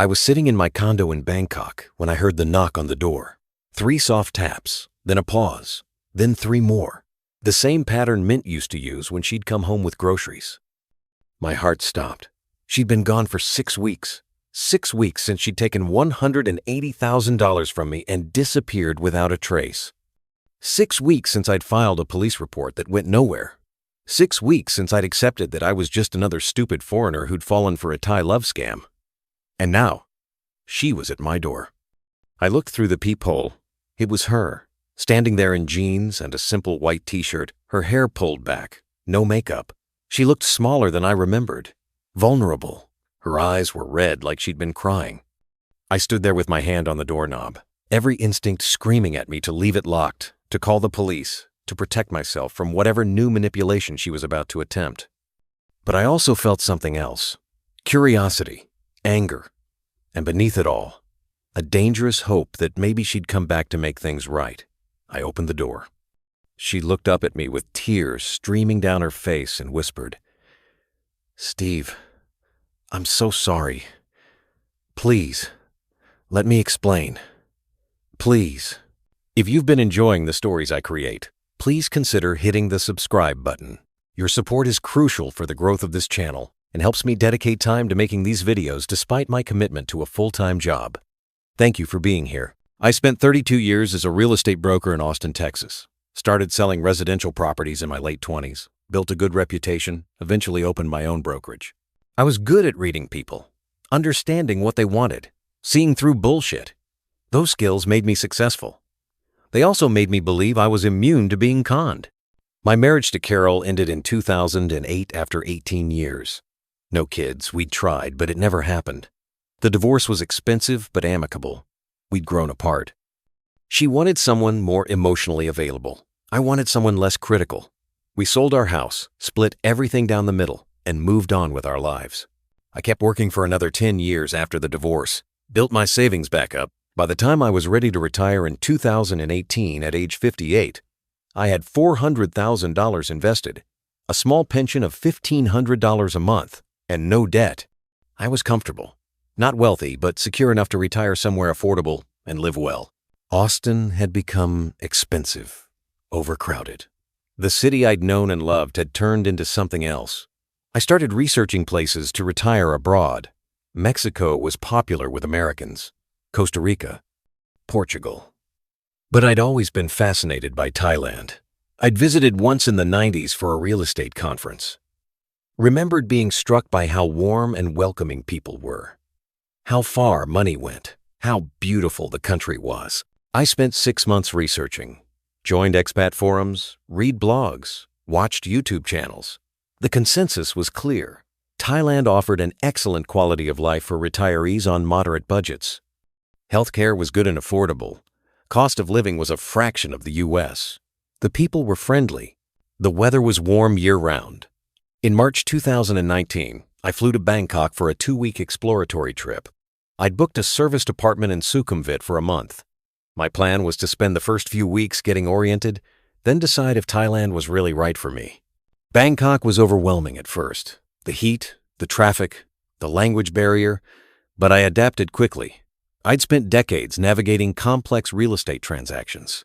I was sitting in my condo in Bangkok when I heard the knock on the door. 3 soft taps, then a pause, then 3 more. The same pattern Mint used to use when she'd come home with groceries. My heart stopped. She'd been gone for 6 weeks. 6 weeks since she'd taken $180,000 from me and disappeared without a trace. 6 weeks since I'd filed a police report that went nowhere. 6 weeks since I'd accepted that I was just another stupid foreigner who'd fallen for a Thai love scam. And now, she was at my door. I looked through the peephole. It was her, standing there in jeans and a simple white t-shirt, her hair pulled back, no makeup. She looked smaller than I remembered, vulnerable. Her eyes were red like she'd been crying. I stood there with my hand on the doorknob, every instinct screaming at me to leave it locked, to call the police, to protect myself from whatever new manipulation she was about to attempt. But I also felt something else: curiosity, anger, and beneath it all, a dangerous hope that maybe she'd come back to make things right. I opened the door. She looked up at me with tears streaming down her face and whispered, "Steve, I'm so sorry. Please, let me explain. Please." If you've been enjoying the stories I create, please consider hitting the subscribe button. Your support is crucial for the growth of this channel and helps me dedicate time to making these videos despite my commitment to a full-time job. Thank you for being here. I spent 32 years as a real estate broker in Austin, Texas. Started selling residential properties in my late 20s, built a good reputation, eventually opened my own brokerage. I was good at reading people, understanding what they wanted, seeing through bullshit. Those skills made me successful. They also made me believe I was immune to being conned. My marriage to Carol ended in 2008 after 18 years. No kids, we'd tried, but it never happened. The divorce was expensive but amicable. We'd grown apart. She wanted someone more emotionally available. I wanted someone less critical. We sold our house, split everything down the middle, and moved on with our lives. I kept working for another 10 years after the divorce, built my savings back up. By the time I was ready to retire in 2018 at age 58, I had $400,000 invested, a small pension of $1,500 a month, and no debt. I was comfortable. Not wealthy, but secure enough to retire somewhere affordable and live well. Austin had become expensive, overcrowded. The city I'd known and loved had turned into something else. I started researching places to retire abroad. Mexico was popular with Americans. Costa Rica, Portugal. But I'd always been fascinated by Thailand. I'd visited once in the 90s for a real estate conference. Remembered being struck by how warm and welcoming people were, how far money went, how beautiful the country was. I spent 6 months researching, joined expat forums, read blogs, watched YouTube channels. The consensus was clear. Thailand offered an excellent quality of life for retirees on moderate budgets. Healthcare was good and affordable. Cost of living was a fraction of the U.S. The people were friendly. The weather was warm year-round. In March 2019, I flew to Bangkok for a 2-week exploratory trip. I'd booked a serviced apartment in Sukhumvit for a month. My plan was to spend the first few weeks getting oriented, then decide if Thailand was really right for me. Bangkok was overwhelming at first. The heat, the traffic, the language barrier, but I adapted quickly. I'd spent decades navigating complex real estate transactions.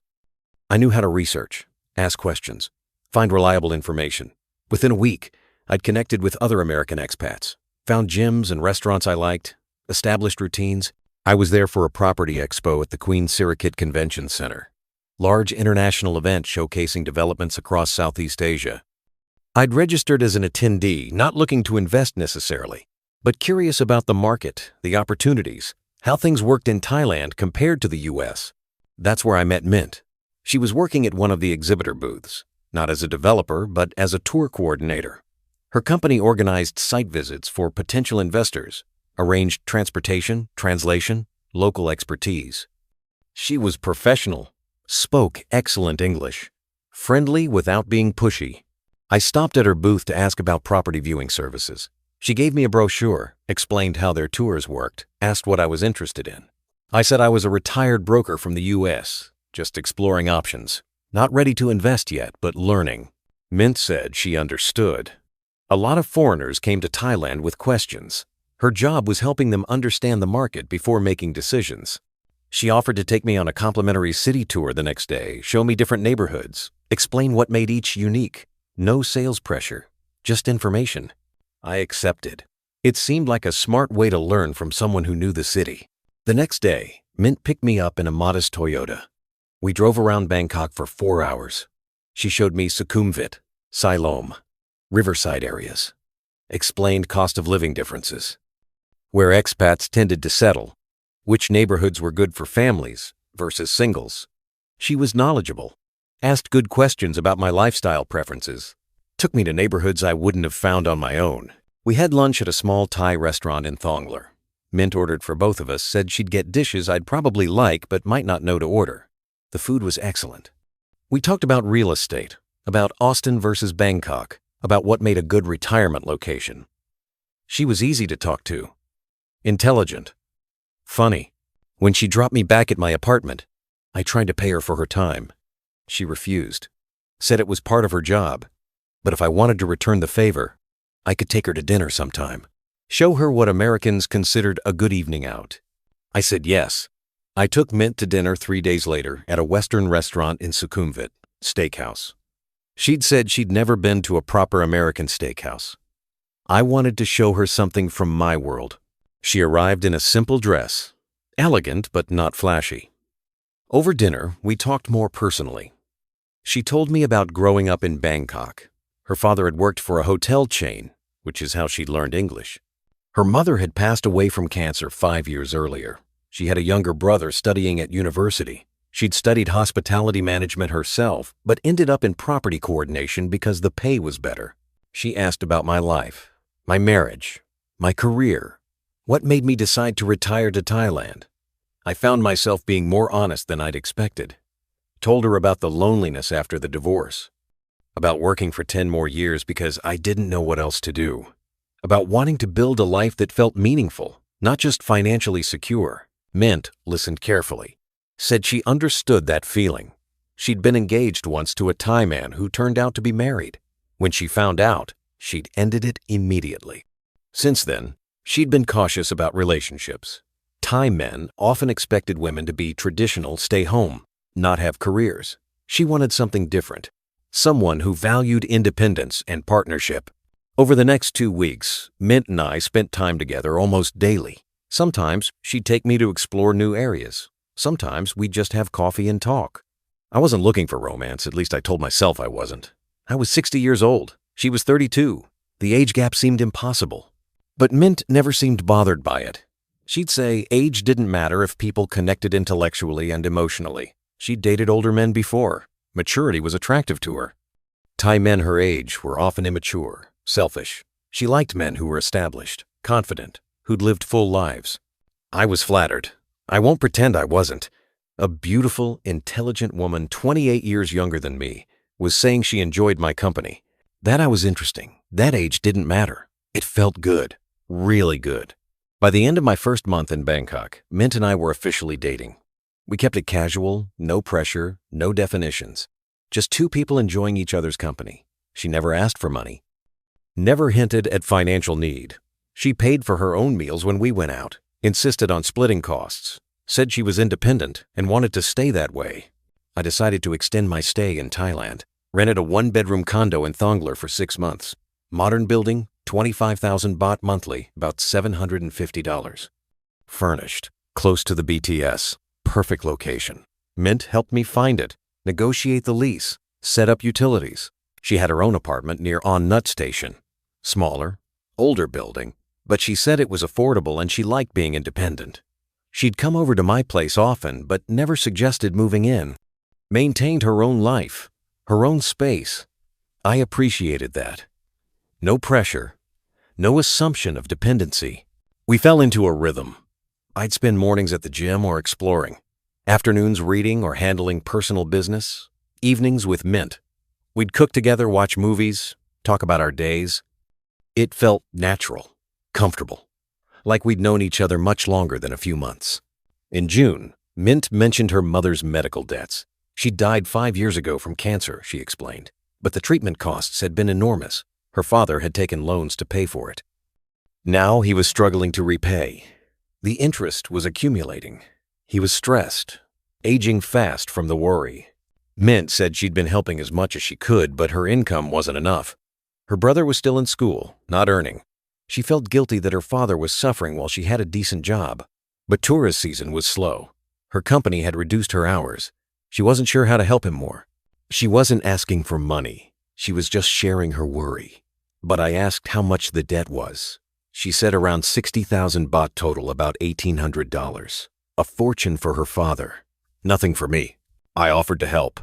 I knew how to research, ask questions, find reliable information. Within a week, I'd connected with other American expats, found gyms and restaurants I liked, established routines. I was there for a property expo at the Queen Sirikit Convention Center, large international event showcasing developments across Southeast Asia. I'd registered as an attendee, not looking to invest necessarily, but curious about the market, the opportunities, how things worked in Thailand compared to the U.S. That's where I met Mint. She was working at one of the exhibitor booths, not as a developer, but as a tour coordinator. Her company organized site visits for potential investors, arranged transportation, translation, local expertise. She was professional, spoke excellent English, friendly without being pushy. I stopped at her booth to ask about property viewing services. She gave me a brochure, explained how their tours worked, asked what I was interested in. I said I was a retired broker from the U.S., just exploring options, not ready to invest yet, but learning. Mint said she understood. A lot of foreigners came to Thailand with questions. Her job was helping them understand the market before making decisions. She offered to take me on a complimentary city tour the next day, show me different neighborhoods, explain what made each unique. No sales pressure, just information. I accepted. It seemed like a smart way to learn from someone who knew the city. The next day, Mint picked me up in a modest Toyota. We drove around Bangkok for 4 hours. She showed me Sukhumvit, Siloam, riverside areas, explained cost of living differences, where expats tended to settle, which neighborhoods were good for families versus singles. She was knowledgeable, asked good questions about my lifestyle preferences, took me to neighborhoods I wouldn't have found on my own. We had lunch at a small Thai restaurant in Thongler. Mint ordered for both of us, said she'd get dishes I'd probably like but might not know to order. The food was excellent. We talked about real estate, about Austin versus Bangkok, about what made a good retirement location. She was easy to talk to, intelligent, funny. When she dropped me back at my apartment, I tried to pay her for her time. She refused, said it was part of her job, but if I wanted to return the favor, I could take her to dinner sometime, show her what Americans considered a good evening out. I said yes. I took Mint to dinner 3 days later at a Western restaurant in Sukhumvit, steakhouse. She'd said she'd never been to a proper American steakhouse. I wanted to show her something from my world. She arrived in a simple dress, elegant but not flashy. Over dinner, we talked more personally. She told me about growing up in Bangkok. Her father had worked for a hotel chain, which is how she'd learned English. Her mother had passed away from cancer 5 years earlier. She had a younger brother studying at university. She'd studied hospitality management herself, but ended up in property coordination because the pay was better. She asked about my life, my marriage, my career, what made me decide to retire to Thailand. I found myself being more honest than I'd expected. Told her about the loneliness after the divorce, about working for 10 more years because I didn't know what else to do, about wanting to build a life that felt meaningful, not just financially secure. Mint listened carefully, said she understood that feeling. She'd been engaged once to a Thai man who turned out to be married. When she found out, she'd ended it immediately. Since then, she'd been cautious about relationships. Thai men often expected women to be traditional, stay home, not have careers. She wanted something different, someone who valued independence and partnership. Over the next 2 weeks, Mint and I spent time together almost daily. Sometimes she'd take me to explore new areas. Sometimes we'd just have coffee and talk. I wasn't looking for romance, at least I told myself I wasn't. I was 60 years old. She was 32. The age gap seemed impossible. But Mint never seemed bothered by it. She'd say age didn't matter if people connected intellectually and emotionally. She'd dated older men before. Maturity was attractive to her. Thai men her age were often immature, selfish. She liked men who were established, confident, who'd lived full lives. I was flattered. I won't pretend I wasn't. A beautiful, intelligent woman 28 years younger than me was saying she enjoyed my company. That I was interesting. That age didn't matter. It felt good. Really good. By the end of my first month in Bangkok, Mint and I were officially dating. We kept it casual, no pressure, no definitions. Just two people enjoying each other's company. She never asked for money. Never hinted at financial need. She paid for her own meals when we went out, insisted on splitting costs, said she was independent and wanted to stay that way. I decided to extend my stay in Thailand, rented a 1-bedroom condo in Thongler for 6 months. Modern building, 25,000 baht monthly, about $750. Furnished, close to the BTS, perfect location. Mint helped me find it, negotiate the lease, set up utilities. She had her own apartment near On Nut Station. Smaller, older building, but she said it was affordable and she liked being independent. She'd come over to my place often, but never suggested moving in. Maintained her own life, her own space. I appreciated that. No pressure, no assumption of dependency. We fell into a rhythm. I'd spend mornings at the gym or exploring, afternoons reading or handling personal business, evenings with Mint. We'd cook together, watch movies, talk about our days. It felt natural, comfortable, like we'd known each other much longer than a few months. In June, Mint mentioned her mother's medical debts. She died 5 years ago from cancer, she explained, but the treatment costs had been enormous. Her father had taken loans to pay for it. Now he was struggling to repay. The interest was accumulating. He was stressed, aging fast from the worry. Mint said she'd been helping as much as she could, but her income wasn't enough. Her brother was still in school, not earning. She felt guilty that her father was suffering while she had a decent job. But tourist season was slow. Her company had reduced her hours. She wasn't sure how to help him more. She wasn't asking for money. She was just sharing her worry. But I asked how much the debt was. She said around 60,000 baht total, about $1,800. A fortune for her father. Nothing for me. I offered to help.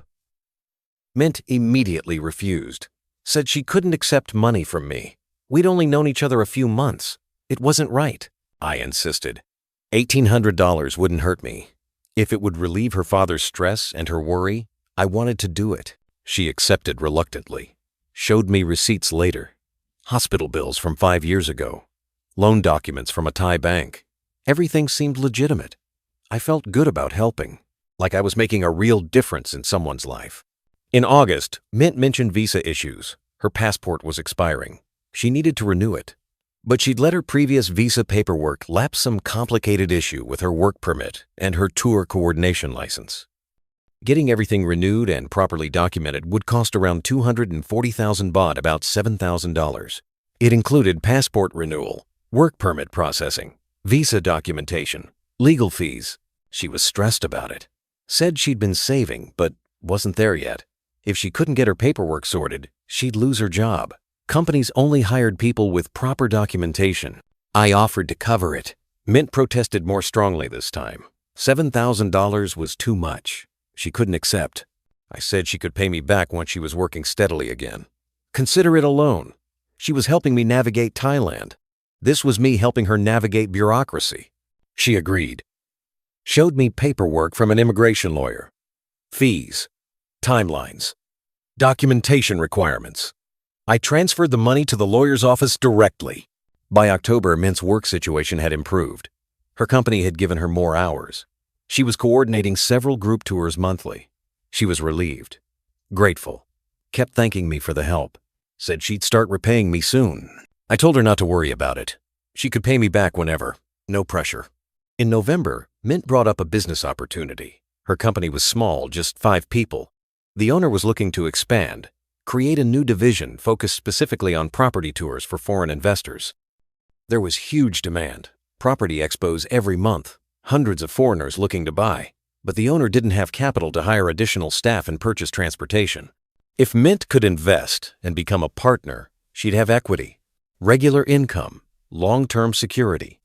Mint immediately refused. Said she couldn't accept money from me. We'd only known each other a few months. It wasn't right. I insisted. $1,800 wouldn't hurt me. If it would relieve her father's stress and her worry, I wanted to do it. She accepted reluctantly. Showed me receipts later. Hospital bills from 5 years ago. Loan documents from a Thai bank. Everything seemed legitimate. I felt good about helping, like I was making a real difference in someone's life. In August, Mint mentioned visa issues. Her passport was expiring. She needed to renew it. But she'd let her previous visa paperwork lapse some complicated issue with her work permit and her tour coordination license. Getting everything renewed and properly documented would cost around 240,000 baht, about $7,000. It included passport renewal, work permit processing, visa documentation, legal fees. She was stressed about it. Said she'd been saving, but wasn't there yet. If she couldn't get her paperwork sorted, she'd lose her job. Companies only hired people with proper documentation. I offered to cover it. Mint protested more strongly this time. $7,000 was too much. She couldn't accept. I said she could pay me back once she was working steadily again. Consider it a loan. She was helping me navigate Thailand. This was me helping her navigate bureaucracy. She agreed. Showed me paperwork from an immigration lawyer. Fees. Timelines. Documentation requirements. I transferred the money to the lawyer's office directly. By October, Mint's work situation had improved. Her company had given her more hours. She was coordinating several group tours monthly. She was relieved. Grateful. Kept thanking me for the help. Said she'd start repaying me soon. I told her not to worry about it. She could pay me back whenever. No pressure. In November, Mint brought up a business opportunity. Her company was small, just 5 people. The owner was looking to expand, create a new division focused specifically on property tours for foreign investors. There was huge demand. Property expos every month. Hundreds of foreigners looking to buy. But the owner didn't have capital to hire additional staff and purchase transportation. If Mint could invest and become a partner, she'd have equity, regular income, long-term security.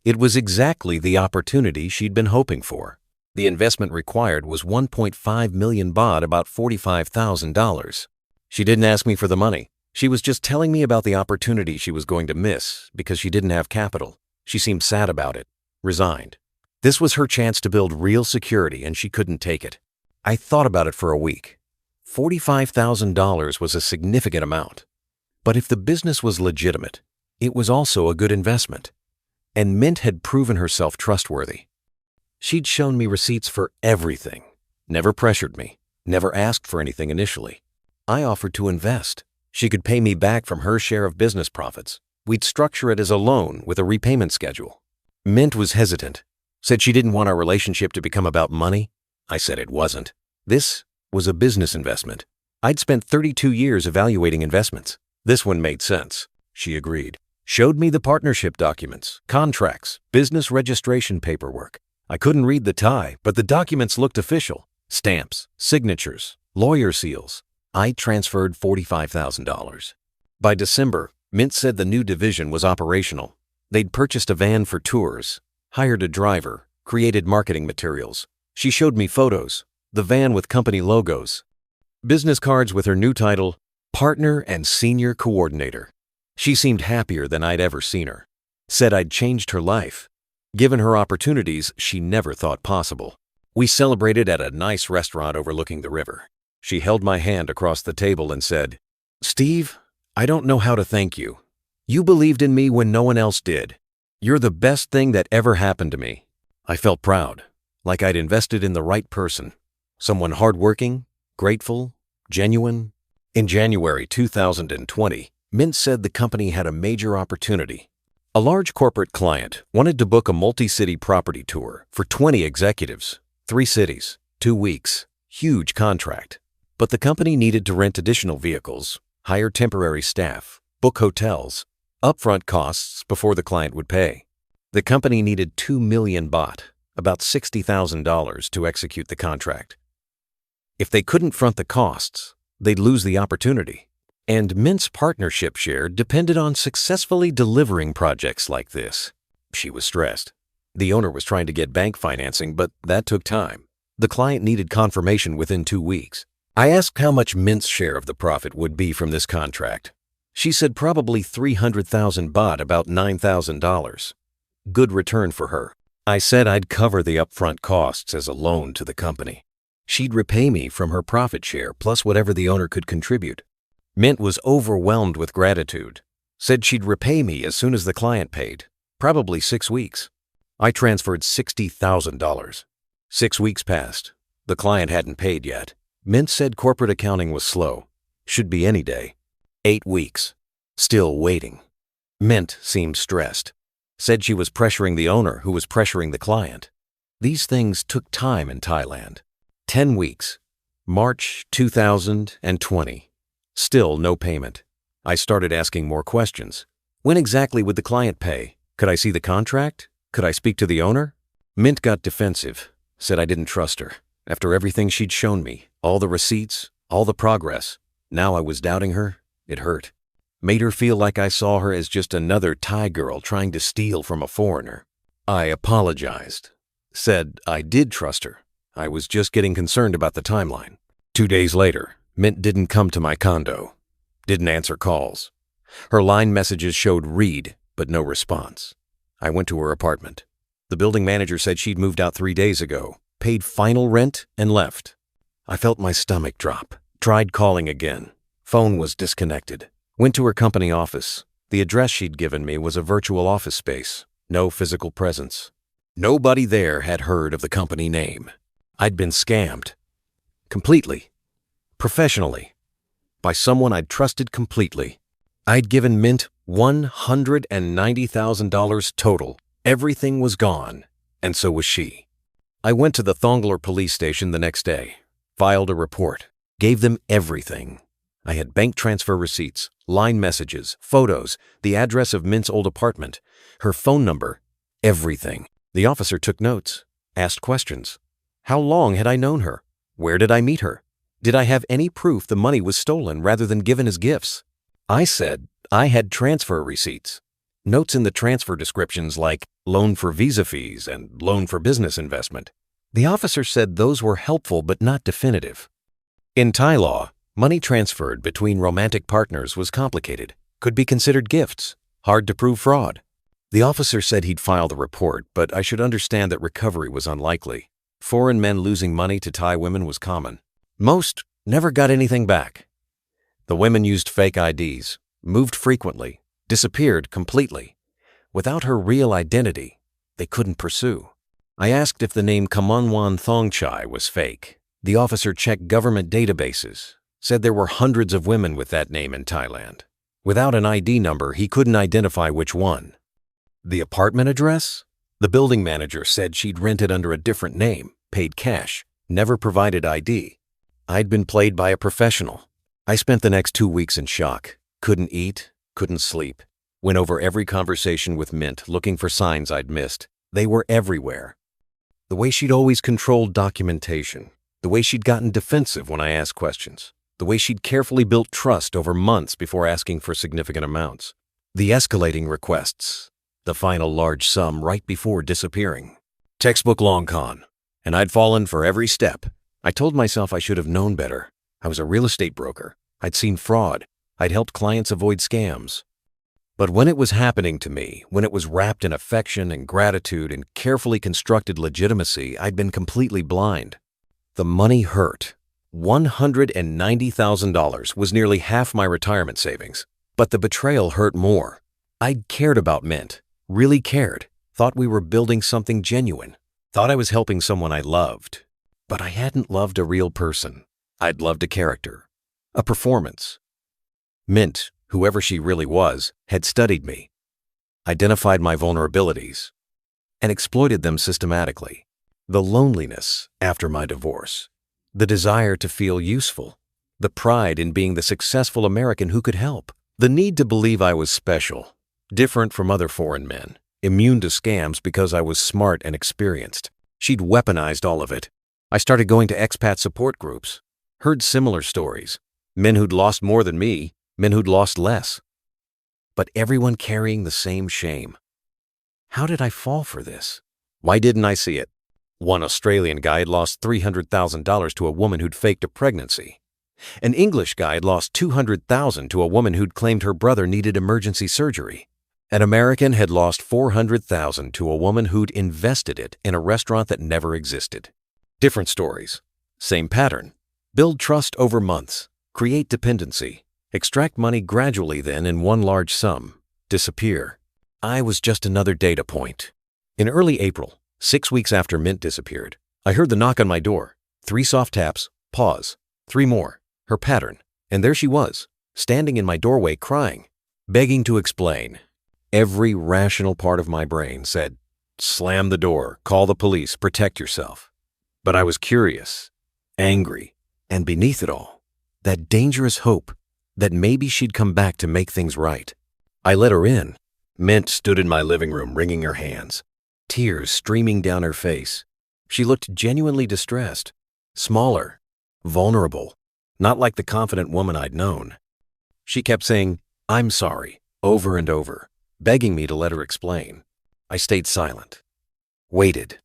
It was exactly the opportunity she'd been hoping for. The investment required was 1.5 million baht, about $45,000. She didn't ask me for the money. She was just telling me about the opportunity she was going to miss because she didn't have capital. She seemed sad about it, resigned. This was her chance to build real security, and she couldn't take it. I thought about it for a week. $45,000 was a significant amount. But if the business was legitimate, it was also a good investment. And Mint had proven herself trustworthy. She'd shown me receipts for everything, never pressured me, never asked for anything initially. I offered to invest. She could pay me back from her share of business profits. We'd structure it as a loan with a repayment schedule. Mint was hesitant, said she didn't want our relationship to become about money. I said it wasn't. This was a business investment. I'd spent 32 years evaluating investments. This one made sense. She agreed. Showed me the partnership documents, contracts, business registration paperwork. I couldn't read the Thai, but the documents looked official. Stamps, signatures, lawyer seals. I transferred $45,000. By December, Mint said the new division was operational. They'd purchased a van for tours, hired a driver, created marketing materials. She showed me photos, the van with company logos, business cards with her new title, Partner and Senior Coordinator. She seemed happier than I'd ever seen her. Said I'd changed her life, given her opportunities she never thought possible. We celebrated at a nice restaurant overlooking the river. She held my hand across the table and said, "Steve, I don't know how to thank you. You believed in me when no one else did. You're the best thing that ever happened to me." I felt proud, like I'd invested in the right person. Someone hardworking, grateful, genuine. In January 2020, Mint said the company had a major opportunity. A large corporate client wanted to book a multi-city property tour for 20 executives, 3 cities, 2 weeks, huge contract. But the company needed to rent additional vehicles, hire temporary staff, book hotels, upfront costs before the client would pay. The company needed 2 million baht, about $60,000, to execute the contract. If they couldn't front the costs, they'd lose the opportunity. And Mint's partnership share depended on successfully delivering projects like this. She was stressed. The owner was trying to get bank financing, but that took time. The client needed confirmation within 2 weeks. I asked how much Mint's share of the profit would be from this contract. She said probably 300,000 baht, about $9,000. Good return for her. I said I'd cover the upfront costs as a loan to the company. She'd repay me from her profit share plus whatever the owner could contribute. Mint was overwhelmed with gratitude. Said she'd repay me as soon as the client paid, probably 6 weeks. I transferred $60,000. 6 weeks passed. The client hadn't paid yet. Mint said corporate accounting was slow. Should be any day. 8 weeks. Still waiting. Mint seemed stressed. Said she was pressuring the owner who was pressuring the client. These things took time in Thailand. 10 weeks. March 2020. Still no payment. I started asking more questions. When exactly would the client pay? Could I see the contract? Could I speak to the owner? Mint got defensive. Said I didn't trust her. After everything she'd shown me, all the receipts, all the progress, now I was doubting her. It hurt. Made her feel like I saw her as just another Thai girl trying to steal from a foreigner. I apologized. Said I did trust her. I was just getting concerned about the timeline. 2 days later, Mint didn't come to my condo. Didn't answer calls. Her line messages showed read, but no response. I went to her apartment. The building manager said she'd moved out 3 days ago, paid final rent, and left. I felt my stomach drop. Tried calling again. Phone was disconnected. Went to her company office. The address she'd given me was a virtual office space. No physical presence. Nobody there had heard of the company name. I'd been scammed. Completely. Professionally. By someone I'd trusted completely. I'd given Mint $190,000 total. Everything was gone, and so was she. I went to the Thonglar police station the next day, filed a report, gave them everything. I had bank transfer receipts, line messages, photos, the address of Mint's old apartment, her phone number, everything. The officer took notes, asked questions. How long had I known her? Where did I meet her? Did I have any proof the money was stolen rather than given as gifts? I said I had transfer receipts. Notes in the transfer descriptions like loan for visa fees and loan for business investment. The officer said those were helpful but not definitive. In Thai law, money transferred between romantic partners was complicated, could be considered gifts, hard to prove fraud. The officer said he'd file the report, but I should understand that recovery was unlikely. Foreign men losing money to Thai women was common. Most never got anything back. The women used fake IDs, moved frequently, disappeared completely. Without her real identity, they couldn't pursue. I asked if the name Kamanwan Thongchai was fake. The officer checked government databases, said there were hundreds of women with that name in Thailand. Without an ID number, he couldn't identify which one. The apartment address? The building manager said she'd rented under a different name, paid cash, never provided ID. I'd been played by a professional. I spent the next 2 weeks in shock. Couldn't eat, couldn't sleep. Went over every conversation with Mint looking for signs I'd missed. They were everywhere. The way she'd always controlled documentation. The way she'd gotten defensive when I asked questions. The way she'd carefully built trust over months before asking for significant amounts. The escalating requests. The final large sum right before disappearing. Textbook long con. And I'd fallen for every step. I told myself I should have known better. I was a real estate broker. I'd seen fraud. I'd helped clients avoid scams. But when it was happening to me, when it was wrapped in affection and gratitude and carefully constructed legitimacy, I'd been completely blind. The money hurt. $190,000 was nearly half my retirement savings. But the betrayal hurt more. I'd cared about Mint, really cared, thought we were building something genuine, thought I was helping someone I loved. But I hadn't loved a real person. I'd loved a character, a performance. Mint, whoever she really was, had studied me. identified my vulnerabilities, and exploited them systematically. The loneliness after my divorce, the desire to feel useful, the pride in being the successful American who could help, the need to believe I was special, different from other foreign men, immune to scams because I was smart and experienced. She'd weaponized all of it. I started going to expat support groups, heard similar stories, men who'd lost more than me, men who'd lost less, but everyone carrying the same shame. How did I fall for this? Why didn't I see it? One Australian guy had lost $300,000 to a woman who'd faked a pregnancy. An English guy had lost $200,000 to a woman who'd claimed her brother needed emergency surgery. An American had lost $400,000 to a woman who'd invested it in a restaurant that never existed. Different stories. Same pattern. Build trust over months. Create dependency. Extract money gradually, then in one large sum. Disappear. I was just another data point. In early April, 6 weeks after Mint disappeared, I heard the knock on my door. 3 soft taps, pause, 3 more, her pattern, and there she was, standing in my doorway crying, begging to explain. Every rational part of my brain said, slam the door, call the police, protect yourself. But I was curious, angry, and beneath it all, that dangerous hope that maybe she'd come back to make things right. I let her in. Mint stood in my living room wringing her hands, tears streaming down her face. She looked genuinely distressed, smaller, vulnerable, not like the confident woman I'd known. She kept saying, I'm sorry, over and over, begging me to let her explain. I stayed silent, waited.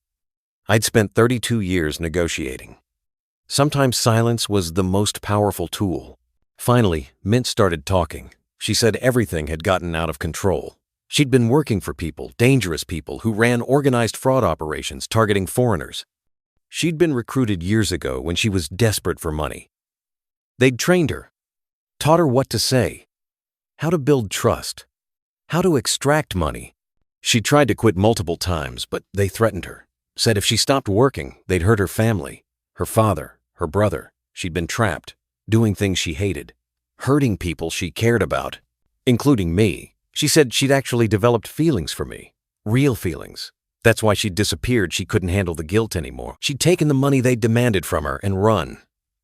I'd spent 32 years negotiating. Sometimes silence was the most powerful tool. Finally, Mint started talking. She said everything had gotten out of control. She'd been working for people, dangerous people, who ran organized fraud operations targeting foreigners. She'd been recruited years ago when she was desperate for money. They'd trained her, taught her what to say, how to build trust, how to extract money. She tried to quit multiple times, but they threatened her, said if she stopped working, they'd hurt her family, her father, her brother. She'd been trapped, doing things she hated, hurting people she cared about, including me. She said she'd actually developed feelings for me, real feelings. That's why she'd disappeared. She couldn't handle the guilt anymore. She'd taken the money they'd demanded from her and run,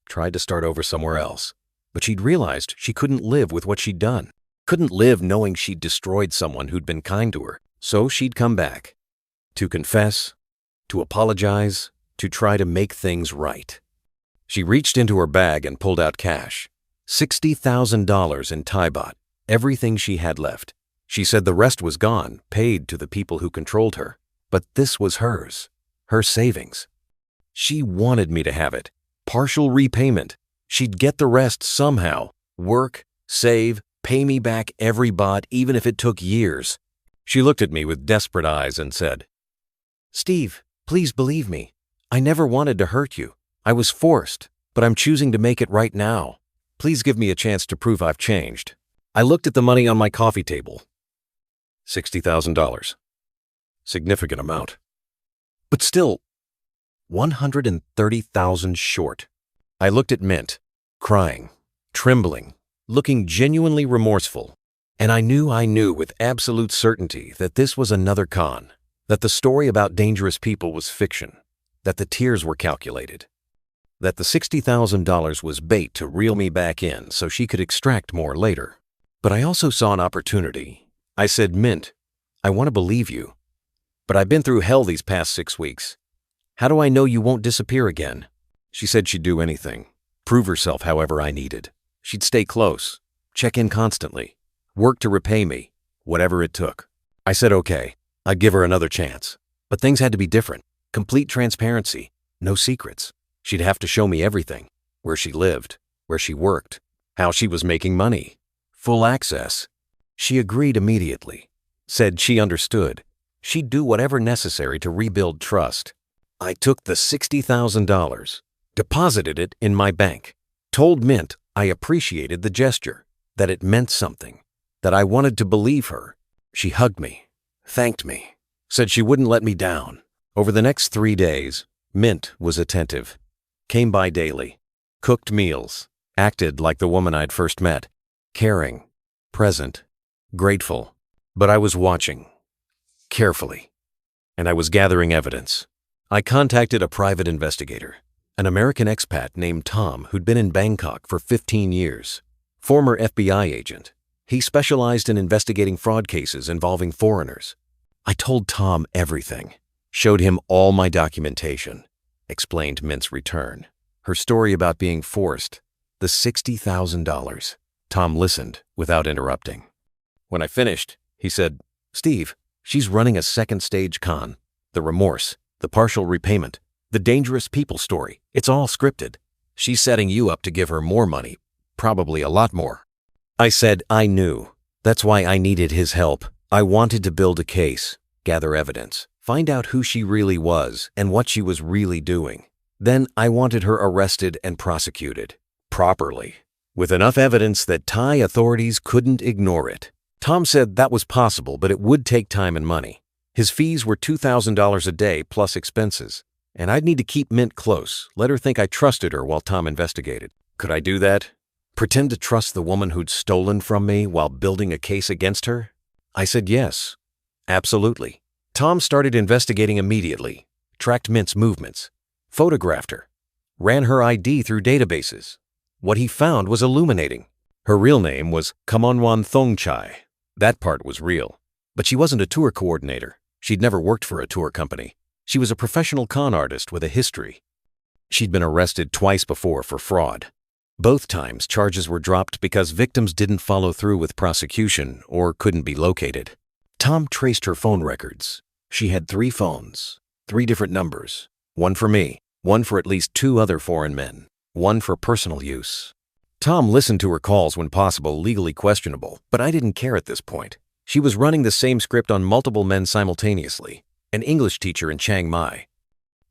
tried to start over somewhere else. But she'd realized she couldn't live with what she'd done, couldn't live knowing she'd destroyed someone who'd been kind to her. So she'd come back, to confess, to apologize, to try to make things right. She reached into her bag and pulled out cash, $60,000 in Thai baht, everything she had left. She said the rest was gone, paid to the people who controlled her. But this was hers, her savings. She wanted me to have it. Partial repayment. She'd get the rest somehow. Work, save, pay me back every baht, even if it took years. She looked at me with desperate eyes and said, Steve, please believe me. I never wanted to hurt you. I was forced, but I'm choosing to make it right now. Please give me a chance to prove I've changed. I looked at the money on my coffee table. $60,000. Significant amount. But still, 130,000 short. I looked at Mint, crying, trembling, looking genuinely remorseful. And I knew with absolute certainty that this was another con, that the story about dangerous people was fiction, that the tears were calculated, that the $60,000 was bait to reel me back in so she could extract more later. But I also saw an opportunity. I said, Mint, I want to believe you, but I've been through hell these past 6 weeks. How do I know you won't disappear again? She said she'd do anything, prove herself however I needed. She'd stay close, check in constantly, work to repay me, whatever it took. I said okay, I'd give her another chance. But things had to be different. Complete transparency, no secrets. She'd have to show me everything, where she lived, where she worked, how she was making money. Full access. She agreed immediately, said she understood. She'd do whatever necessary to rebuild trust. I took the $60,000, deposited it in my bank, told Mint I appreciated the gesture, that it meant something, that I wanted to believe her. She hugged me, thanked me, said she wouldn't let me down. Over the next 3 days, Mint was attentive, came by daily, cooked meals, acted like the woman I'd first met, caring, present, grateful. But I was watching, carefully, and I was gathering evidence. I contacted a private investigator, an American expat named Tom who'd been in Bangkok for 15 years, former FBI agent. He specialized in investigating fraud cases involving foreigners. I told Tom everything, showed him all my documentation, explained Mint's return, her story about being forced, the $60,000. Tom listened without interrupting. When I finished, he said, "Steve, she's running a second-stage con. The remorse, the partial repayment, the dangerous people story. It's all scripted. She's setting you up to give her more money, probably a lot more." I said I knew. That's why I needed his help. I wanted to build a case, gather evidence, find out who she really was and what she was really doing. Then I wanted her arrested and prosecuted, properly, with enough evidence that Thai authorities couldn't ignore it. Tom said that was possible, but it would take time and money. His fees were $2,000 a day plus expenses, and I'd need to keep Mint close, let her think I trusted her while Tom investigated. Could I do that? Pretend to trust the woman who'd stolen from me while building a case against her? I said yes, absolutely. Tom started investigating immediately, tracked Mint's movements, photographed her, ran her ID through databases. What he found was illuminating. Her real name was Kamonwan Thongchai. That part was real. But she wasn't a tour coordinator. She'd never worked for a tour company. She was a professional con artist with a history. She'd been arrested twice before for fraud. Both times, charges were dropped because victims didn't follow through with prosecution or couldn't be located. Tom traced her phone records. She had 3 phones, 3 different numbers, one for me, one for at least 2 other foreign men, one for personal use. Tom listened to her calls when possible, legally questionable, but I didn't care at this point. She was running the same script on multiple men simultaneously, an English teacher in Chiang Mai,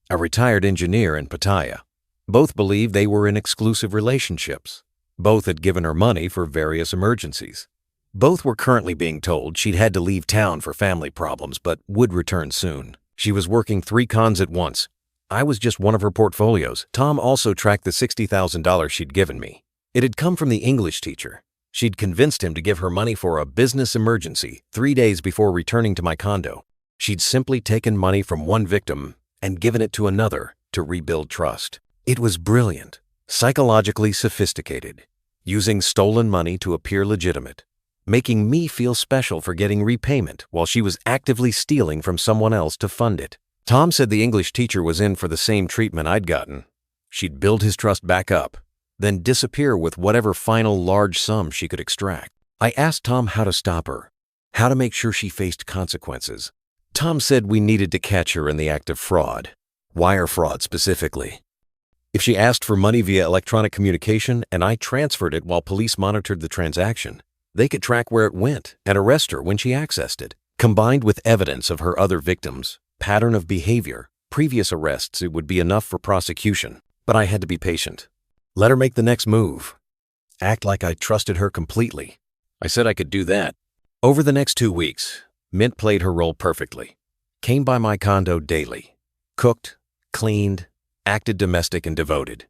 a retired engineer in Pattaya. Both believed they were in exclusive relationships. Both had given her money for various emergencies. Both were currently being told she'd had to leave town for family problems but would return soon. She was working 3 cons at once. I was just one of her portfolios. Tom also tracked the $60,000 she'd given me. It had come from the English teacher. She'd convinced him to give her money for a business emergency 3 days before returning to my condo. She'd simply taken money from one victim and given it to another to rebuild trust. It was brilliant, psychologically sophisticated, using stolen money to appear legitimate, making me feel special for getting repayment while she was actively stealing from someone else to fund it. Tom said the English teacher was in for the same treatment I'd gotten. She'd build his trust back up, then disappear with whatever final large sum she could extract. I asked Tom how to stop her, how to make sure she faced consequences. Tom said we needed to catch her in the act of fraud, wire fraud specifically. If she asked for money via electronic communication and I transferred it while police monitored the transaction, they could track where it went and arrest her when she accessed it. Combined with evidence of her other victims, pattern of behavior, previous arrests, it would be enough for prosecution. But I had to be patient. Let her make the next move. Act like I trusted her completely. I said I could do that. Over the next 2 weeks, Mint played her role perfectly. Came by my condo daily. Cooked, cleaned, acted domestic and devoted.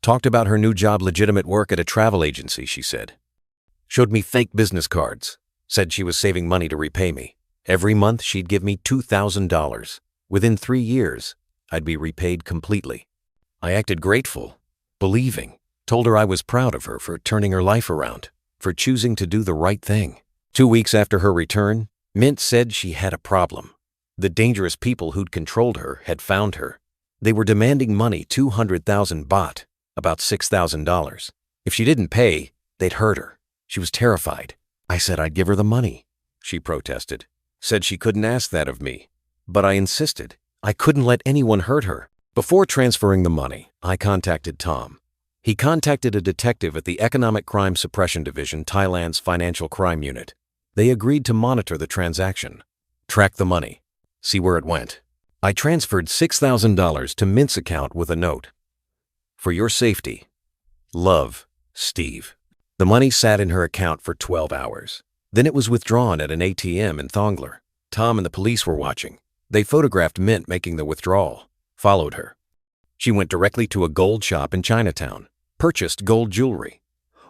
Talked about her new job, legitimate work at a travel agency, she said. Showed me fake business cards. Said she was saving money to repay me. Every month she'd give me $2,000. Within 3 years, I'd be repaid completely. I acted grateful, believing, told her I was proud of her for turning her life around, for choosing to do the right thing. 2 weeks after her return, Mint said she had a problem. The dangerous people who'd controlled her had found her. They were demanding money, 200,000 baht, about $6,000. If she didn't pay, they'd hurt her. She was terrified. I said I'd give her the money. She protested, said she couldn't ask that of me. But I insisted. I couldn't let anyone hurt her. Before transferring the money, I contacted Tom. He contacted a detective at the Economic Crime Suppression Division, Thailand's Financial Crime Unit. They agreed to monitor the transaction, track the money, see where it went. I transferred $6,000 to Mint's account with a note. For your safety, love, Steve. The money sat in her account for 12 hours. Then it was withdrawn at an ATM in Thonglar. Tom and the police were watching. They photographed Mint making the withdrawal, followed her. She went directly to a gold shop in Chinatown, purchased gold jewelry,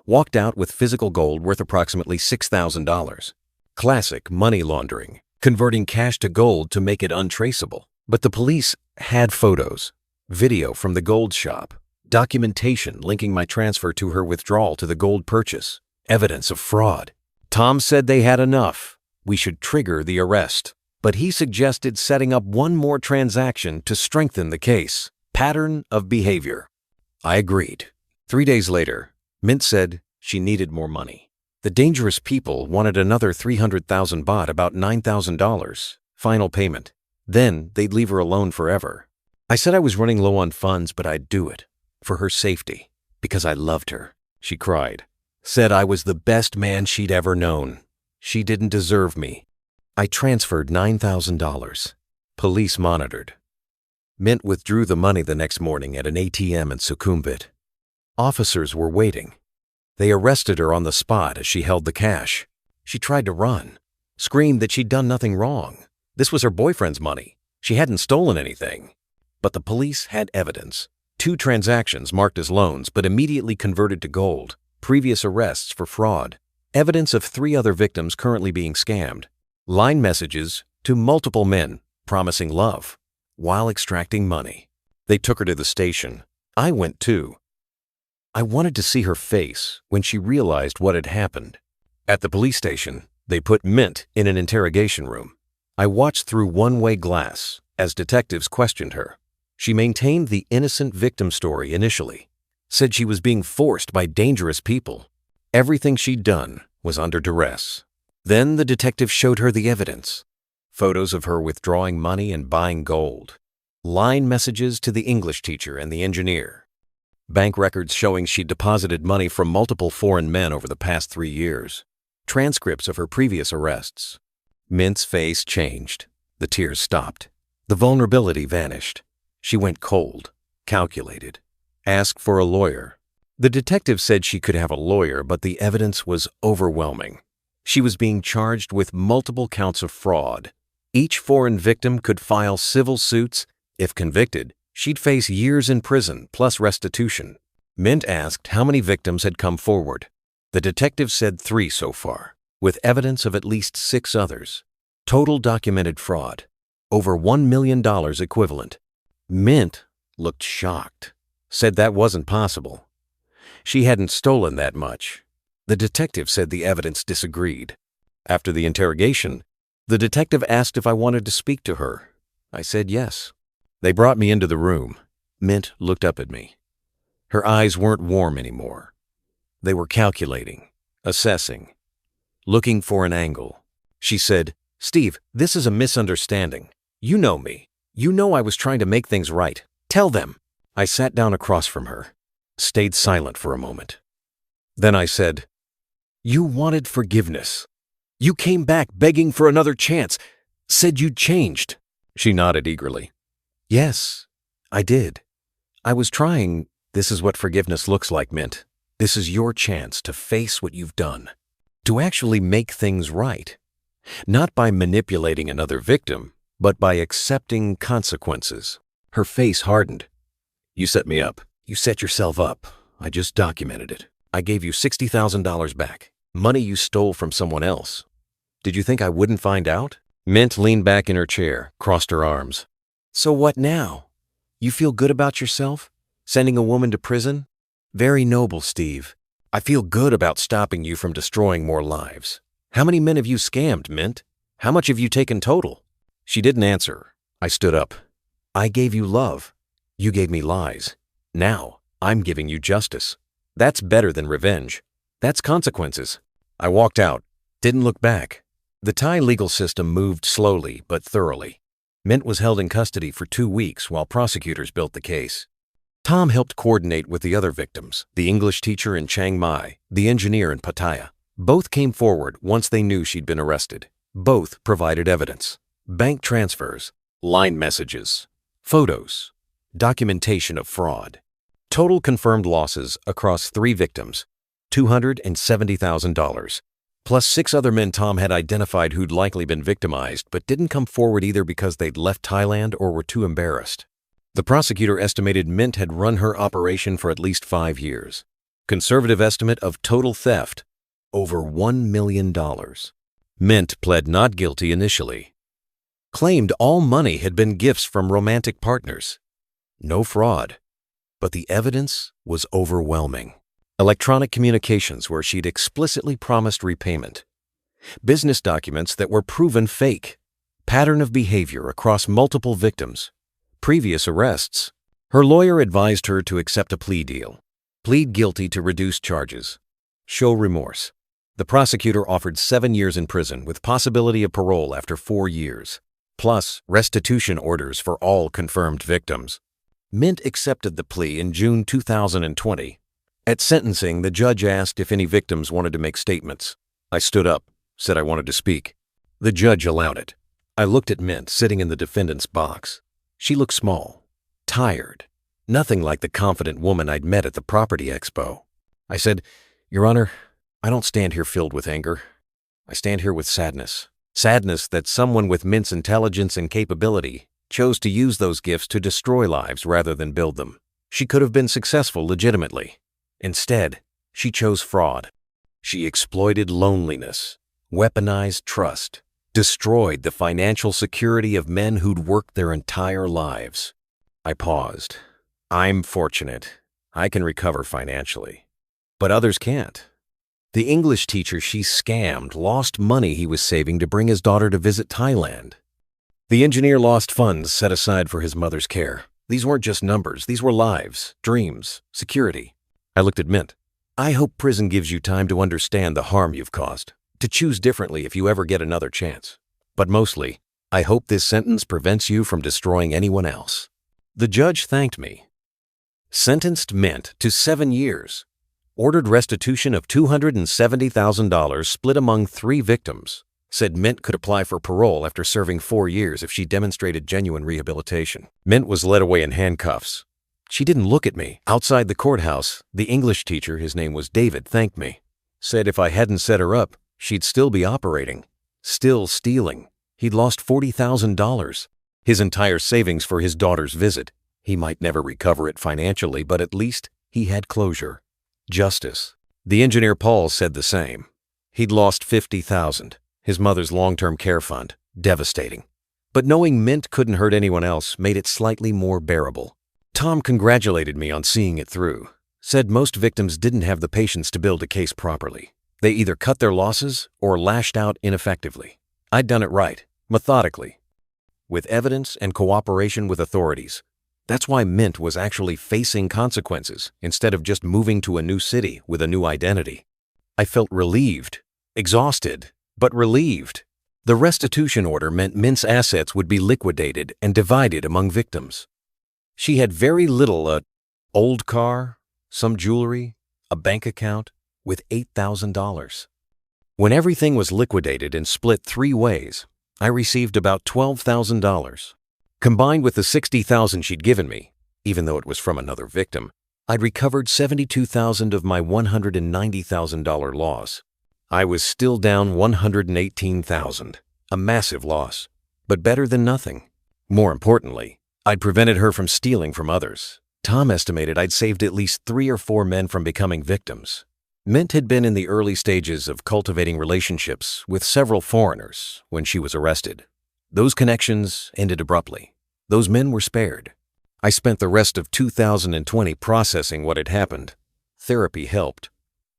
walked out with physical gold worth approximately $6,000. Classic money laundering, converting cash to gold to make it untraceable. But the police had photos, video from the gold shop, documentation linking my transfer to her withdrawal to the gold purchase, evidence of fraud. Tom said they had enough. We should trigger the arrest. But he suggested setting up one more transaction to strengthen the case. Pattern of behavior. I agreed. 3 days later, Mint said she needed more money. The dangerous people wanted another 300,000 baht, about $9,000, final payment. Then they'd leave her alone forever. I said I was running low on funds, but I'd do it. For her safety. Because I loved her. She cried. Said I was the best man she'd ever known. She didn't deserve me. I transferred $9,000. Police monitored. Mint withdrew the money the next morning at an ATM in Sukhumvit. Officers were waiting. They arrested her on the spot as she held the cash. She tried to run, screamed that she'd done nothing wrong. This was her boyfriend's money. She hadn't stolen anything. But the police had evidence. 2 transactions marked as loans but immediately converted to gold. Previous arrests for fraud. Evidence of 3 other victims currently being scammed. Line messages to multiple men promising love while extracting money. They took her to the station. I went too. I wanted to see her face when she realized what had happened. At the police station, they put Mint in an interrogation room. I watched through one-way glass as detectives questioned her. She maintained the innocent victim story initially, said she was being forced by dangerous people. Everything she'd done was under duress. Then the detective showed her the evidence. Photos of her withdrawing money and buying gold. Line messages to the English teacher and the engineer. Bank records showing she'd deposited money from multiple foreign men over the past 3 years. Transcripts of her previous arrests. Mint's face changed. The tears stopped. The vulnerability vanished. She went cold, calculated. Asked for a lawyer. The detective said she could have a lawyer, but the evidence was overwhelming. She was being charged with multiple counts of fraud. Each foreign victim could file civil suits. If convicted, she'd face years in prison plus restitution. Mint asked how many victims had come forward. The detective said 3 so far, with evidence of at least 6 others. Total documented fraud. Over $1 million equivalent. Mint looked shocked. Said that wasn't possible. She hadn't stolen that much. The detective said the evidence disagreed. After the interrogation, the detective asked if I wanted to speak to her. I said yes. They brought me into the room. Mint looked up at me. Her eyes weren't warm anymore. They were calculating, assessing, looking for an angle. She said, "Steve, this is a misunderstanding. You know me. You know I was trying to make things right. Tell them." I sat down across from her, stayed silent for a moment. Then I said, "You wanted forgiveness. You came back begging for another chance, said you'd changed." She nodded eagerly. "Yes, I did. I was trying. This is what forgiveness looks like, Mint. This is your chance to face what you've done, to actually make things right. Not by manipulating another victim, but by accepting consequences." Her face hardened. "You set me up. You set yourself up. I just documented it. I gave you $60,000 back. Money you stole from someone else. Did you think I wouldn't find out?" Mint leaned back in her chair, crossed her arms. "So what now? You feel good about yourself? Sending a woman to prison? Very noble, Steve. I feel good about stopping you from destroying more lives. How many men have you scammed, Mint? How much have you taken total?" She didn't answer. I stood up. "I gave you love. You gave me lies. Now, I'm giving you justice. That's better than revenge. That's consequences." I walked out, didn't look back. The Thai legal system moved slowly but thoroughly. Mint was held in custody for 2 weeks while prosecutors built the case. Tom helped coordinate with the other victims, the English teacher in Chiang Mai, the engineer in Pattaya. Both came forward once they knew she'd been arrested. Both provided evidence. Bank transfers, line messages, photos, documentation of fraud. Total confirmed losses across 3 victims, $270,000, plus 6 other men Tom had identified who'd likely been victimized but didn't come forward either because they'd left Thailand or were too embarrassed. The prosecutor estimated Mint had run her operation for at least 5 years. Conservative estimate of total theft, over $1 million. Mint pled not guilty initially. Claimed all money had been gifts from romantic partners. No fraud. But the evidence was overwhelming. Electronic communications where she'd explicitly promised repayment. Business documents that were proven fake. Pattern of behavior across multiple victims. Previous arrests. Her lawyer advised her to accept a plea deal. Plead guilty to reduced charges. Show remorse. The prosecutor offered 7 years in prison with possibility of parole after 4 years, plus restitution orders for all confirmed victims. Mint accepted the plea in June 2020. At sentencing, the judge asked if any victims wanted to make statements. I stood up, said I wanted to speak. The judge allowed it. I looked at Mint sitting in the defendant's box. She looked small, tired, nothing like the confident woman I'd met at the property expo. I said, "Your Honor, I don't stand here filled with anger. I stand here with sadness. Sadness that someone with Mint's intelligence and capability chose to use those gifts to destroy lives rather than build them. She could have been successful legitimately. Instead, she chose fraud. She exploited loneliness, weaponized trust, destroyed the financial security of men who'd worked their entire lives." I paused. I'm fortunate. I can recover financially. But others can't. The English teacher she scammed lost money he was saving to bring his daughter to visit Thailand. The engineer lost funds set aside for his mother's care. These weren't just numbers. These were lives, dreams, security. I looked at Mint. I hope prison gives you time to understand the harm you've caused, to choose differently if you ever get another chance. But mostly, I hope this sentence prevents you from destroying anyone else. The judge thanked me. Sentenced Mint to 7 years. Ordered restitution of $270,000 split among 3 victims. Said Mint could apply for parole after serving 4 years if she demonstrated genuine rehabilitation. Mint was led away in handcuffs. She didn't look at me. Outside the courthouse, the English teacher, his name was David, thanked me. Said if I hadn't set her up, she'd still be operating. Still stealing. He'd lost $40,000. His entire savings for his daughter's visit. He might never recover it financially, but at least he had closure. Justice. The engineer Paul said the same. He'd lost $50,000. His mother's long-term care fund. Devastating. But knowing Mint couldn't hurt anyone else made it slightly more bearable. Tom congratulated me on seeing it through. Said most victims didn't have the patience to build a case properly. They either cut their losses or lashed out ineffectively. I'd done it right, methodically, with evidence and cooperation with authorities. That's why Mint was actually facing consequences instead of just moving to a new city with a new identity. I felt relieved, exhausted, but relieved. The restitution order meant Mint's assets would be liquidated and divided among victims. She had very little, an old car, some jewelry, a bank account with $8,000. When everything was liquidated and split 3 ways, I received about $12,000. Combined with the $60,000 she'd given me, even though it was from another victim, I'd recovered $72,000 of my $190,000 loss. I was still down $118,000, a massive loss, but better than nothing. More importantly, I'd prevented her from stealing from others. Tom estimated I'd saved at least 3 or 4 men from becoming victims. Mint had been in the early stages of cultivating relationships with several foreigners when she was arrested. Those connections ended abruptly. Those men were spared. I spent the rest of 2020 processing what had happened. Therapy helped.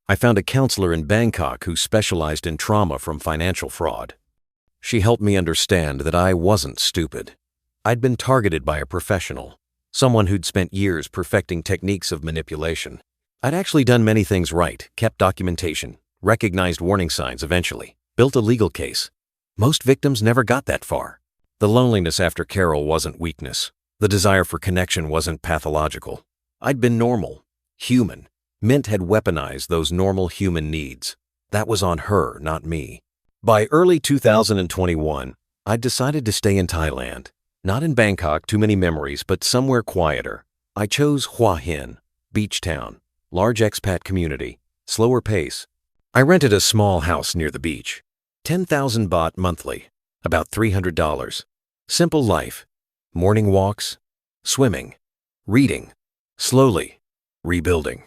I found a counselor in Bangkok who specialized in trauma from financial fraud. She helped me understand that I wasn't stupid. I'd been targeted by a professional, someone who'd spent years perfecting techniques of manipulation. I'd actually done many things right, kept documentation, recognized warning signs eventually, built a legal case. Most victims never got that far. The loneliness after Carol wasn't weakness. The desire for connection wasn't pathological. I'd been normal, human. Mint had weaponized those normal human needs. That was on her, not me. By early 2021, I'd decided to stay in Thailand. Not in Bangkok, too many memories, but somewhere quieter. I chose Hua Hin, beach town, large expat community, slower pace. I rented a small house near the beach. 10,000 baht monthly, about $300. Simple life. Morning walks, swimming, reading, slowly, rebuilding.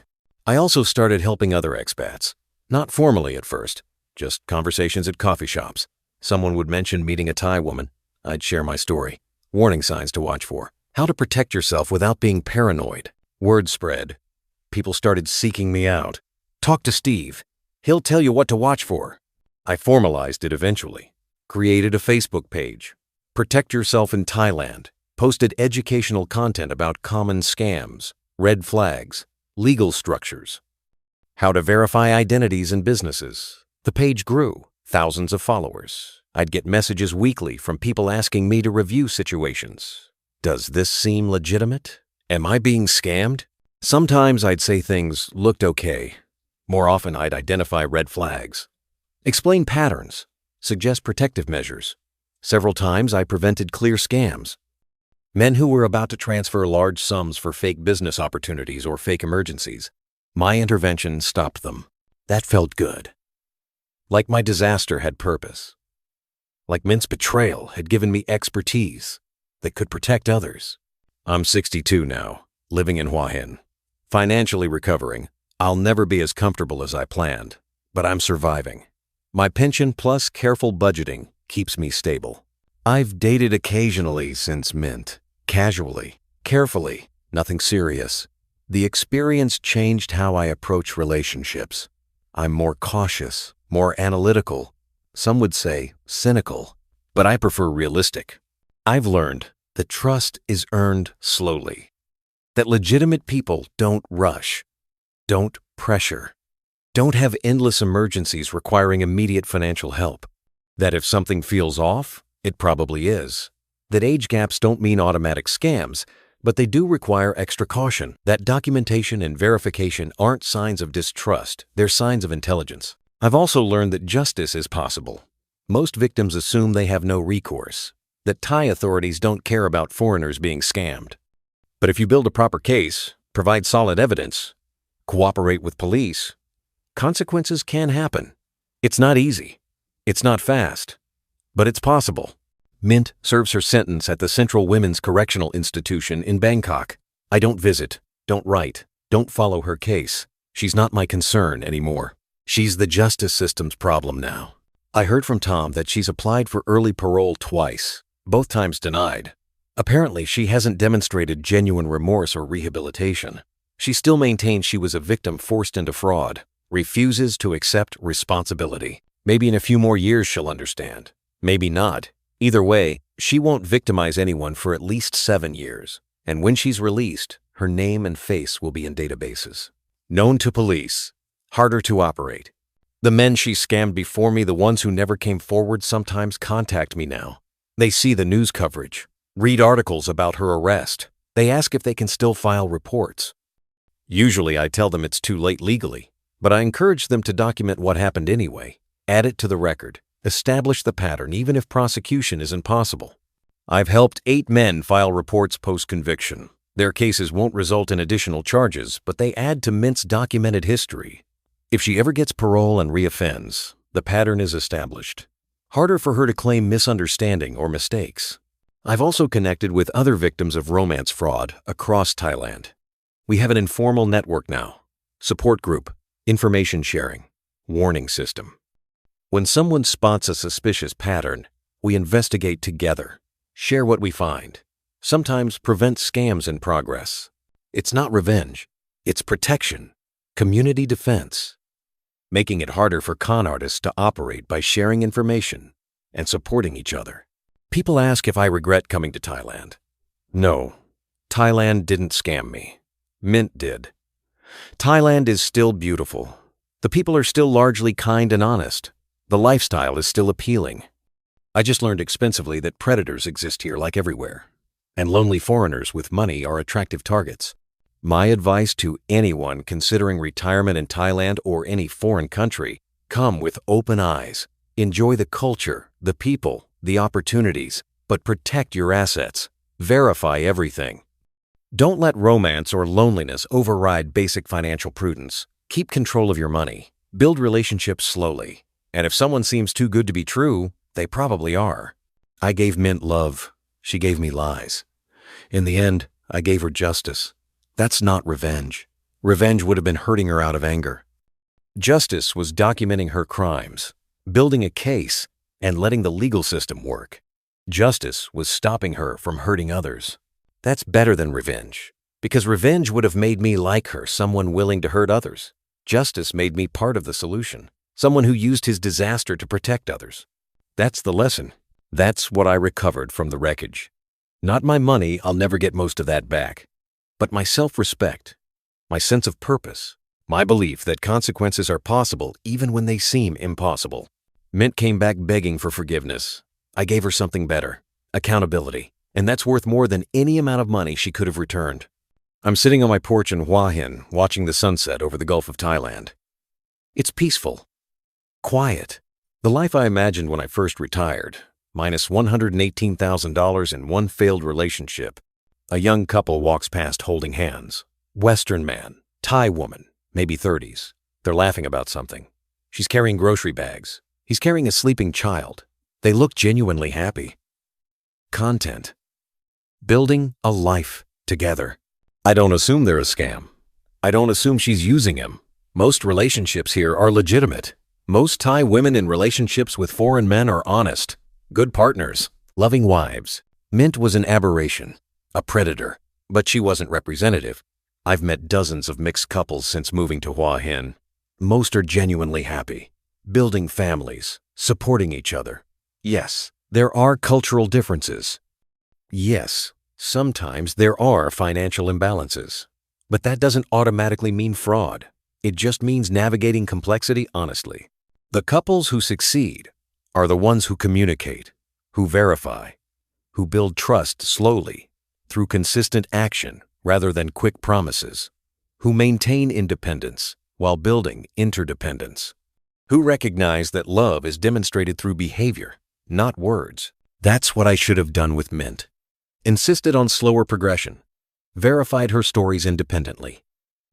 I also started helping other expats. Not formally at first. just conversations at coffee shops. Someone would mention meeting a Thai woman. I'd share my story. Warning signs to watch for. How to protect yourself without being paranoid. Word spread. People started seeking me out. Talk to Steve. He'll tell you what to watch for. I formalized it eventually. Created a Facebook page. Protect yourself in Thailand. Posted educational content about common scams, red flags, legal structures. How to verify identities in businesses. The page grew. Thousands of followers. I'd get messages weekly from people asking me to review situations. Does this seem legitimate? Am I being scammed? Sometimes I'd say things looked okay. More often I'd identify red flags. Explain patterns. Suggest protective measures. Several times I prevented clear scams. Men who were about to transfer large sums for fake business opportunities or fake emergencies. My intervention stopped them. That felt good. Like my disaster had purpose. Like Mint's betrayal had given me expertise that could protect others. I'm 62 now, living in Hua Hin. Financially recovering. I'll never be as comfortable as I planned, but I'm surviving. My pension plus careful budgeting keeps me stable. I've dated occasionally since Mint. Casually, carefully, nothing serious. The experience changed how I approach relationships. I'm more cautious, more analytical, some would say cynical, but I prefer realistic. I've learned that trust is earned slowly, that legitimate people don't rush, don't pressure, don't have endless emergencies requiring immediate financial help, that if something feels off, it probably is, that age gaps don't mean automatic scams, but they do require extra caution, that documentation and verification aren't signs of distrust, they're signs of intelligence. I've also learned that justice is possible. Most victims assume they have no recourse, that Thai authorities don't care about foreigners being scammed. But if you build a proper case, provide solid evidence, cooperate with police, consequences can happen. It's not easy. It's not fast. But it's possible. Mint serves her sentence at the Central Women's Correctional Institution in Bangkok. I don't visit, don't write, don't follow her case. She's not my concern anymore. She's the justice system's problem now. I heard from Tom that she's applied for early parole twice, both times denied. Apparently, she hasn't demonstrated genuine remorse or rehabilitation. She still maintains she was a victim forced into fraud, refuses to accept responsibility. Maybe in a few more years she'll understand. Maybe not. Either way, she won't victimize anyone for at least 7 years. And when she's released, her name and face will be in databases. Known to police. Harder to operate. The men she scammed before me, the ones who never came forward, sometimes contact me now. They see the news coverage, read articles about her arrest. They ask if they can still file reports. Usually I tell them it's too late legally, but I encourage them to document what happened anyway. Add it to the record. Establish the pattern even if prosecution isn't possible. I've helped 8 men file reports post-conviction. Their cases won't result in additional charges, but they add to Mint's documented history. If she ever gets parole and reoffends, the pattern is established. Harder for her to claim misunderstanding or mistakes. I've also connected with other victims of romance fraud across Thailand. We have an informal network now. Support group, information sharing, warning system. When someone spots a suspicious pattern, we investigate together, share what we find, sometimes prevent scams in progress. It's not revenge, it's protection, community defense, making it harder for con artists to operate by sharing information and supporting each other. People ask if I regret coming to Thailand. No, Thailand didn't scam me. Mint did. Thailand is still beautiful. The people are still largely kind and honest. The lifestyle is still appealing. I just learned expensively that predators exist here like everywhere, and lonely foreigners with money are attractive targets. My advice to anyone considering retirement in Thailand or any foreign country, come with open eyes. Enjoy the culture, the people, the opportunities, but protect your assets. Verify everything. Don't let romance or loneliness override basic financial prudence. Keep control of your money. Build relationships slowly. And if someone seems too good to be true, they probably are. I gave Mint love. She gave me lies. In the end, I gave her justice. That's not revenge. Revenge would have been hurting her out of anger. Justice was documenting her crimes, building a case, and letting the legal system work. Justice was stopping her from hurting others. That's better than revenge, because revenge would have made me like her, someone willing to hurt others. Justice made me part of the solution, someone who used his disaster to protect others. That's the lesson. That's what I recovered from the wreckage. Not my money, I'll never get most of that back, but my self-respect, my sense of purpose, my belief that consequences are possible even when they seem impossible. Mint came back begging for forgiveness. I gave her something better, accountability, and that's worth more than any amount of money she could have returned. I'm sitting on my porch in Hua Hin, watching the sunset over the Gulf of Thailand. It's peaceful, quiet, the life I imagined when I first retired, minus $118,000 in one failed relationship. A young couple walks past holding hands. Western man, Thai woman, maybe 30s. They're laughing about something. She's carrying grocery bags. He's carrying a sleeping child. They look genuinely happy. Content. Building a life together. I don't assume they're a scam. I don't assume she's using him. Most relationships here are legitimate. Most Thai women in relationships with foreign men are honest, good partners, loving wives. Mint was an aberration, a predator, but she wasn't representative. I've met dozens of mixed couples since moving to Hua Hin. Most are genuinely happy, building families, supporting each other. Yes, there are cultural differences. Yes, sometimes there are financial imbalances. But that doesn't automatically mean fraud. It just means navigating complexity honestly. The couples who succeed are the ones who communicate, who verify, who build trust slowly through consistent action rather than quick promises, who maintain independence while building interdependence, who recognize that love is demonstrated through behavior, not words. That's what I should have done with Mint. Insisted on slower progression, verified her stories independently,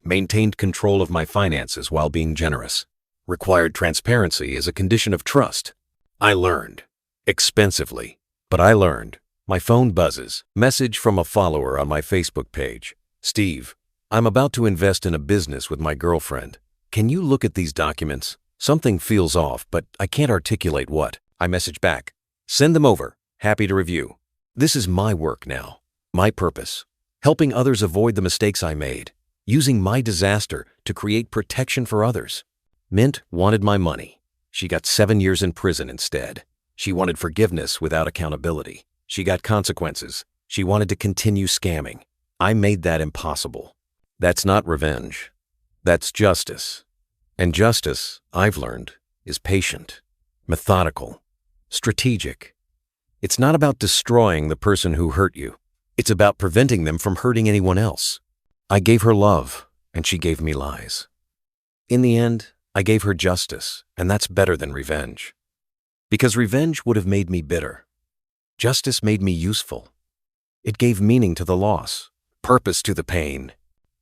maintained control of my finances while being generous, required transparency as a condition of trust. I learned. Expensively, but I learned. My phone buzzes. Message from a follower on my Facebook page. Steve, I'm about to invest in a business with my girlfriend. Can you look at these documents? Something feels off, but I can't articulate what. I message back. Send them over. Happy to review. This is my work now. My purpose. Helping others avoid the mistakes I made. Using my disaster to create protection for others. Mint wanted my money. She got 7 years in prison instead. She wanted forgiveness without accountability. She got consequences. She wanted to continue scamming. I made that impossible. That's not revenge. That's justice. And justice, I've learned, is patient, methodical, strategic. It's not about destroying the person who hurt you. It's about preventing them from hurting anyone else. I gave her love, and she gave me lies. In the end, I gave her justice, and that's better than revenge. Because revenge would have made me bitter. Justice made me useful. It gave meaning to the loss, purpose to the pain.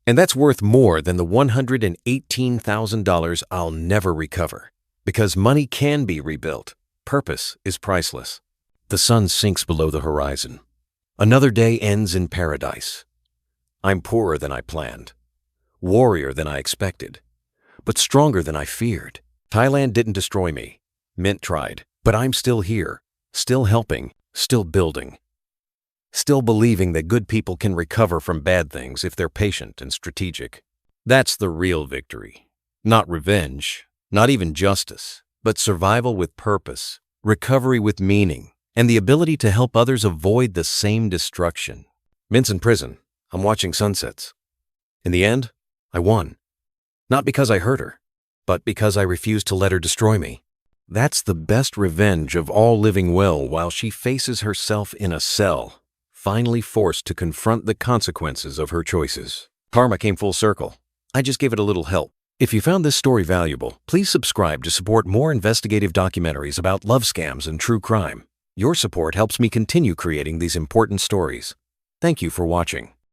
And that's worth more than the $118,000 I'll never recover. Because money can be rebuilt. Purpose is priceless. The sun sinks below the horizon. Another day ends in paradise. I'm poorer than I planned, warrior than I expected, but stronger than I feared. Thailand didn't destroy me. Mint tried, but I'm still here, still helping, still building, still believing that good people can recover from bad things if they're patient and strategic. That's the real victory. Not revenge, not even justice, but survival with purpose, recovery with meaning, and the ability to help others avoid the same destruction. Mint's in prison. I'm watching sunsets. In the end, I won. Not because I hurt her, but because I refused to let her destroy me. That's the best revenge of all living well while she faces herself in a cell, finally forced to confront the consequences of her choices. Karma came full circle. I just gave it a little help. If you found this story valuable, please subscribe to support more investigative documentaries about love scams and true crime. Your support helps me continue creating these important stories. Thank you for watching.